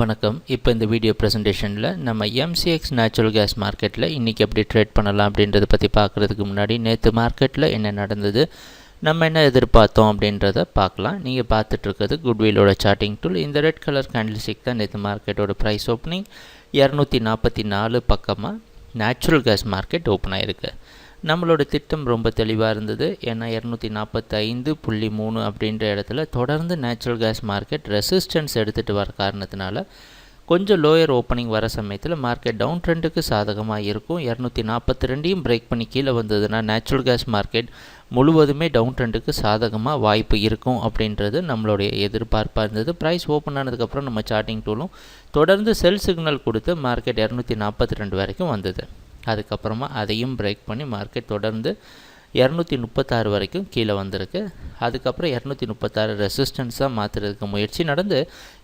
வணக்கம். இப்போ இந்த வீடியோ ப்ரெசன்டேஷனில் நம்ம எம்சிஎக்ஸ் நேச்சுரல் கேஸ் மார்க்கெட்டில் இன்றைக்கி எப்படி ட்ரேட் பண்ணலாம் அப்படின்றத பற்றி பார்க்குறதுக்கு முன்னாடி நேற்று மார்க்கெட்டில் என்ன நடந்தது, நம்ம என்ன எதிர்பார்த்தோம் அப்படின்றத பார்க்கலாம். நீங்கள் பார்த்துட்ருக்கிறது குட்விலோட சார்ட்டிங் டூல். இந்த ரெட் கலர் கேண்டில்ஸ்டிக் தான் நேற்று மார்க்கெட்டோட ப்ரைஸ் ஓப்பனிங் 244 பக்கமாக நேச்சுரல் கேஸ் மார்க்கெட் ஓப்பன் ஆகிருக்கு. நம்மளோட திட்டம் ரொம்ப தெளிவாக இருந்தது. ஏன்னா 245.3 அப்படின்ற இடத்துல தொடர்ந்து நேச்சுரல் கேஸ் மார்க்கெட் ரெசிஸ்டன்ஸ் எடுத்துகிட்டு வர காரணத்தினால கொஞ்சம் லோயர் ஓப்பனிங் வர சமயத்தில் மார்க்கெட் டவுன் ட்ரெண்டுக்கு சாதகமாக இருக்கும். 242 பிரேக் பண்ணி கீழே வந்ததுன்னா நேச்சுரல் கேஸ் மார்க்கெட் முழுவதுமே டவுன் ட்ரெண்டுக்கு சாதகமாக வாய்ப்பு இருக்கும் அப்படின்றது நம்மளுடைய எதிர்பார்ப்பாக இருந்தது. ப்ரைஸ் ஓப்பன் ஆனதுக்கப்புறம் நம்ம சார்ட்டிங் டூலும் தொடர்ந்து செல் சிக்னல் கொடுத்து மார்க்கெட் 242 வரைக்கும் வந்தது. அதுக்கப்புறமா அதையும் பிரேக் பண்ணி மார்க்கெட் தொடர்ந்து 236 வரைக்கும் கீழே வந்திருக்கு. அதுக்கப்புறம் 236 ரெசிஸ்டன்ஸாக மாற்றுறதுக்கு முயற்சி நடந்து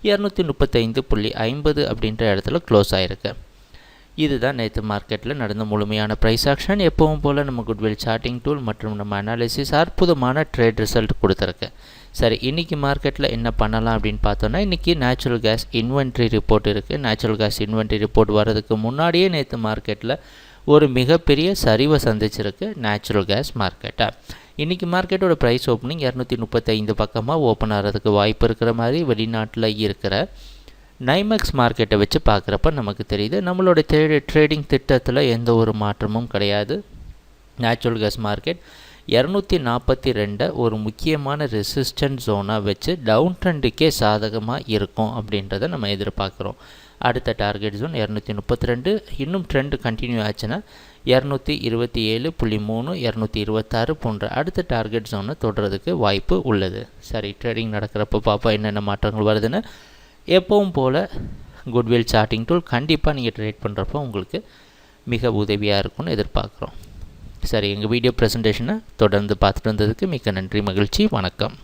235.50 அப்படின்ற இடத்துல க்ளோஸ் ஆகிருக்கு. இதுதான் நேற்று மார்க்கெட்டில் நடந்த முழுமையான ப்ரைஸ் ஆக்ஷன். எப்பவும் போல் நம்ம குட்வில் சார்ட்டிங் டூல் மற்றும் நம்ம அனாலிசிஸ் அற்புதமான ட்ரேட் ரிசல்ட் கொடுத்துருக்கு. சரி, இன்றைக்கி மார்க்கெட்டில் என்ன பண்ணலாம் அப்படின்னு பார்த்தோன்னா, இன்றைக்கி நேச்சுரல் கேஸ் இன்வென்ட்ரி ரிப்போர்ட் இருக்குது. நேச்சுரல் கேஸ் இன்வென்ட்ரி ரிப்போர்ட் வர்றதுக்கு முன்னாடியே நேற்று மார்க்கெட்டில் ஒரு மிகப்பெரிய சரிவை சந்திச்சிருக்கு நேச்சுரல் கேஸ் மார்க்கெட்டை. இன்றைக்கி மார்க்கெட்டோட ப்ரைஸ் ஓப்பனிங் 235 பக்கமாக ஓப்பன் ஆகிறதுக்கு வாய்ப்பு இருக்கிற மாதிரி வெளிநாட்டில் இருக்கிற நைமெக்ஸ் மார்க்கெட்டை வச்சு பார்க்குறப்ப நமக்கு தெரியுது. நம்மளோட ட்ரேடிங் திட்டத்தில் எந்த ஒரு மாற்றமும் கிடையாது. நேச்சுரல் கேஸ் மார்க்கெட் 242 ஒரு முக்கியமான ரெசிஸ்டன்ட் ஜோனாக வச்சு டவுன் ட்ரெண்டுக்கே சாதகமாக இருக்கும் அப்படின்றத நம்ம எதிர்பார்க்குறோம். அடுத்த டார்கெட் ஜோன் 232. இன்னும் ட்ரெண்ட் கண்டினியூ ஆச்சுன்னா 227.3, 226 போன்ற அடுத்த டார்கெட் ஜோனை தொடுறதுக்கு வாய்ப்பு உள்ளது. சரி, ட்ரேடிங் நடக்கிறப்ப பார்ப்போம் என்னென்ன மாற்றங்கள் வருதுன்னு. எப்பவும் போல் குட்வில் சார்ட்டிங் டூல் கண்டிப்பாக நீங்கள் ட்ரேட் பண்ணுறப்போ உங்களுக்கு மிக உதவியாக இருக்கும்னு எதிர்பார்க்குறோம். சரி, எங்கள் வீடியோ ப்ரெசன்டேஷனை தொடர்ந்து பார்த்துட்டு வந்ததுக்கு மிக்க நன்றி, மகிழ்ச்சி, வணக்கம்.